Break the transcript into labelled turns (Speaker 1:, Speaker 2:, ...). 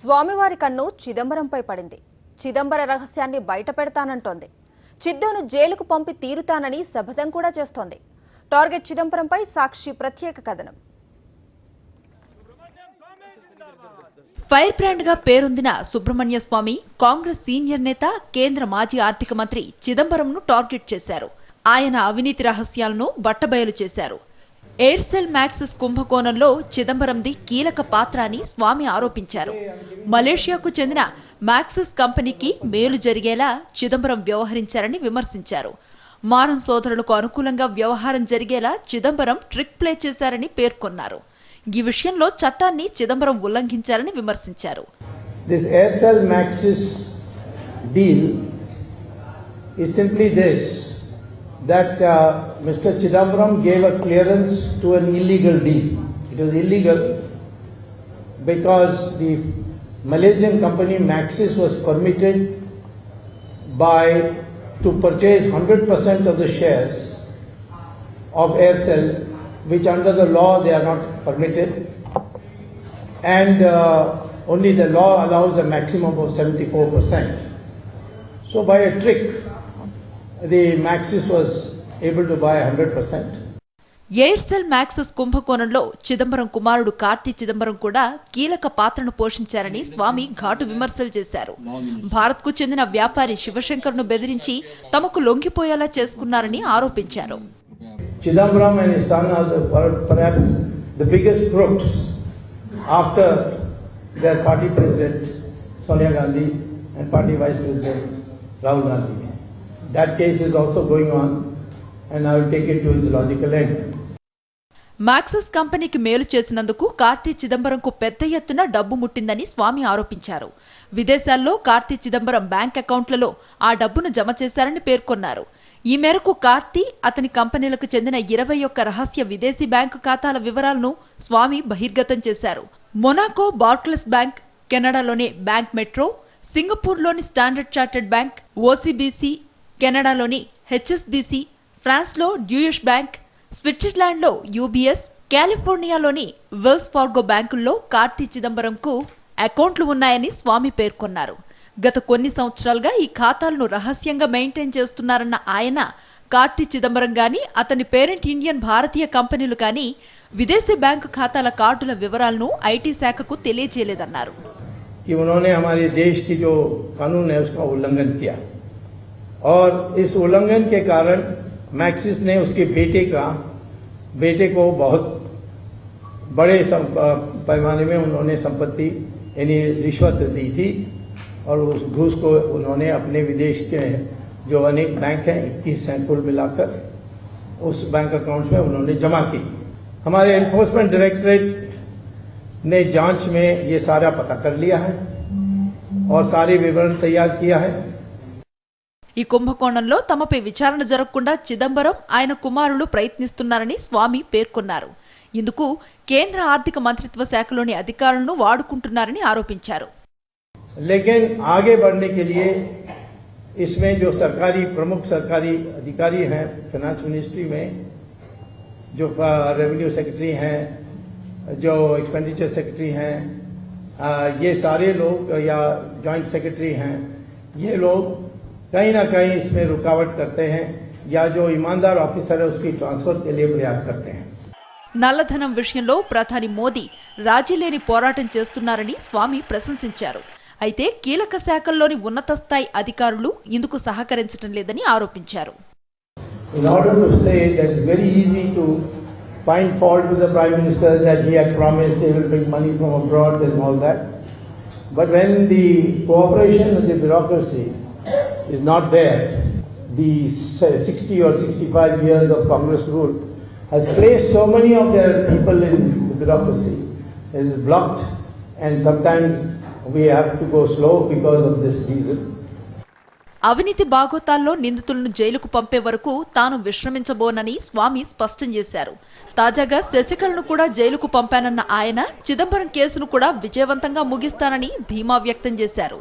Speaker 1: స్వామివారి కన్ను చిదంబరంపై పడింది. చిదంబర రహస్యాన్ని బయటపెడతానంటోంది. చిద్దును జైలుకు పంపి తీరుతానని శపథం కూడా చేస్తోంది. టార్గెట్ చిదంబరంపై సాక్షి ప్రత్యేక కథనం.
Speaker 2: ఫైర్ బ్రాండ్ గా పేరొందిన సుబ్రహ్మణ్య స్వామి కాంగ్రెస్ సీనియర్ నేత, కేంద్ర మాజీ ఆర్థిక మంత్రి చిదంబరంను టార్గెట్ చేశారు. ఆయన అవినీతి రహస్యాలను బట్టబయలు చేశారు. ఎయిర్సెల్ మ్యాక్సిస్ కుంభకోణంలో చిదంబరంది కీలక పాత్ర అని స్వామి ఆరోపించారు. మలేషియాకు చెందిన మ్యాక్సిస్ కంపెనీకి మేలు జరిగేలా చిదంబరం వ్యవహరించారని విమర్శించారు. మారన్ సోదరులకు అనుకూలంగా వ్యవహారం జరిగేలా చిదంబరం ట్రిక్ ప్లే చేశారని పేర్కొన్నారు. ఈ విషయంలో చట్టాన్ని చిదంబరం ఉల్లంఘించారని విమర్శించారు.
Speaker 3: This Aircel Maxis deal is simply this, that Mr. Chidambaram gave a clearance to an illegal deal. It was illegal because the Malaysian company Maxis was permitted to purchase 100% of the shares of Aircel, which under the law they are not permitted, and only the law allows a maximum of 74%. So by a trick, the Maxis was able to buy 100%.
Speaker 2: Aircel మ్యాక్సిస్ కుంభకోణంలో చిదంబరం కుమారుడు కార్తీ చిదంబరం కూడా కీలక పాత్రను పోషించారని స్వామి ఘాటు విమర్శలు చేశారు. భారత్కు చెందిన వ్యాపారి శివశంకర్ను బెదిరించి తమకు లొంగిపోయేలా చేసుకున్నారని ఆరోపించారు.
Speaker 3: Chidambaram and his son are perhaps the biggest crooks after their party president Sonia Gandhi and party vice president Rahul Gandhi. That case is also going on and I will take it to its logical end.
Speaker 2: మ్యాక్సిస్ కంపెనీకి మేలు చేసినందుకు కార్తీ చిదంబరంకు పెద్ద ఎత్తున డబ్బు ముట్టిందని స్వామి ఆరోపించారు. విదేశాల్లో Karthi Chidambaram bank అకౌంట్లలో ఆ డబ్బును జమ చేశారని పేర్కొన్నారు. ఈ మేరకు కార్తీ, అతని కంపెనీలకు చెందిన 21 రహస్య విదేశీ బ్యాంకు ఖాతాల వివరాలను స్వామి బహిర్గతం చేశారు. మొనాకో బార్క్లెస్ బ్యాంక్, కెనడాలోని బ్యాంక్ మెట్రో, సింగపూర్లోని స్టాండర్డ్ చార్టర్డ్ బ్యాంక్, ఓసీబీసీ, కెనడాలోని హెచ్ఎస్బీసీ, ఫ్రాన్స్లో డ్యూయష్ బ్యాంక్, స్విట్జర్లాండ్లో యూబీఎస్, కాలిఫోర్నియాలోని వెల్స్ ఫార్గో బ్యాంకుల్లో కార్తీ చిదంబరంకు అకౌంట్లు ఉన్నాయని స్వామి పేర్కొన్నారు. గత కొన్ని సంవత్సరాలుగా ఈ ఖాతాలను రహస్యంగా మెయింటైన్ చేస్తున్నారన్న ఆయన, కార్తీ చిదంబరం గాని, అతని పేరెంట్ ఇండియన్ భారతీయ కంపెనీలు కానీ విదేశీ బ్యాంకు ఖాతాల కార్డుల వివరాలను ఐటీ శాఖకు తెలియజేయలేదన్నారు.
Speaker 3: उन्होंने हमारे देश की जो कानून है उसका उल्लंघन किया और इस उल्लंघन के कारण मैक्सिस ने उसके बेटे को बहुत बड़े पैमाने में उन्होंने संपत्ति यानी रिश्वत दी थी और उस घूस को उन्होंने अपने विदेश के जो अनेक बैंक हैं 21 हैं कुल मिलाकर, उस बैंक अकाउंट्स में उन्होंने जमा की. हमारे एनफोर्समेंट डायरेक्टरेट ने जांच में ये सारा पता कर लिया है और सारे विवरण तैयार किया है.
Speaker 2: ఈ కుంభకోణంలో తమపై విచారణ జరగకుండా చిదంబరం, ఆయన కుమారులు ప్రయత్నిస్తున్నారని స్వామి పేర్కొన్నారు. ఇందుకు కేంద్ర ఆర్థిక మంత్రిత్వ శాఖలోని అధికారులను వాడుకుంటున్నారని ఆరోపించారు.
Speaker 3: लेकिन आगे बढ़ने के लिए इसमें जो प्रमुख सरकारी अधिकारी हैं फाइनेंस मिनिस्ट्री में, जो रेवेन्यू सेक्रेटरी हैं, जो एक्सपेंडिचर सेक्रेटरी हैं, ये सारे लोग या जॉइंट सेक्रेटरी हैं, ये लोग कहीं ना कहीं इसमें रुकावट करते हैं या जो ईमानदार ऑफिसर है उसकी ट्रांसफर के लिए प्रयास करते हैं.
Speaker 2: నల్లధనం విషయంలో ప్రధాని మోదీ రాజీలేని పోరాటం చేస్తున్నారని స్వామి ప్రశంసించారు. అయితే కీలక శాఖల్లోని ఉన్నత స్థాయి అధికారులు ఇందుకు సహకరించడం లేదని ఆరోపించారు.
Speaker 3: In order to say that it's very easy to find fault with the Prime Minister that he had promised they will bring money from abroad and all that, but when the cooperation with the bureaucracy is not there, the 60 or 65 years of Congress rule has placed so many of their people in the bureaucracy. It is blocked and sometimes we have to go slow because of this reason.
Speaker 2: అవినీతి బాగోతాల్లో నిందితులను జైలుకు పంపే వరకు తాను విశ్రమించబోనని స్వామి స్పష్టం చేశారు. తాజాగా శశికళను కూడా జైలుకు పంపానన్న ఆయన చిదంబరం కేసును కూడా విజయవంతంగా ముగిస్తానని ధీమా వ్యక్తం చేశారు.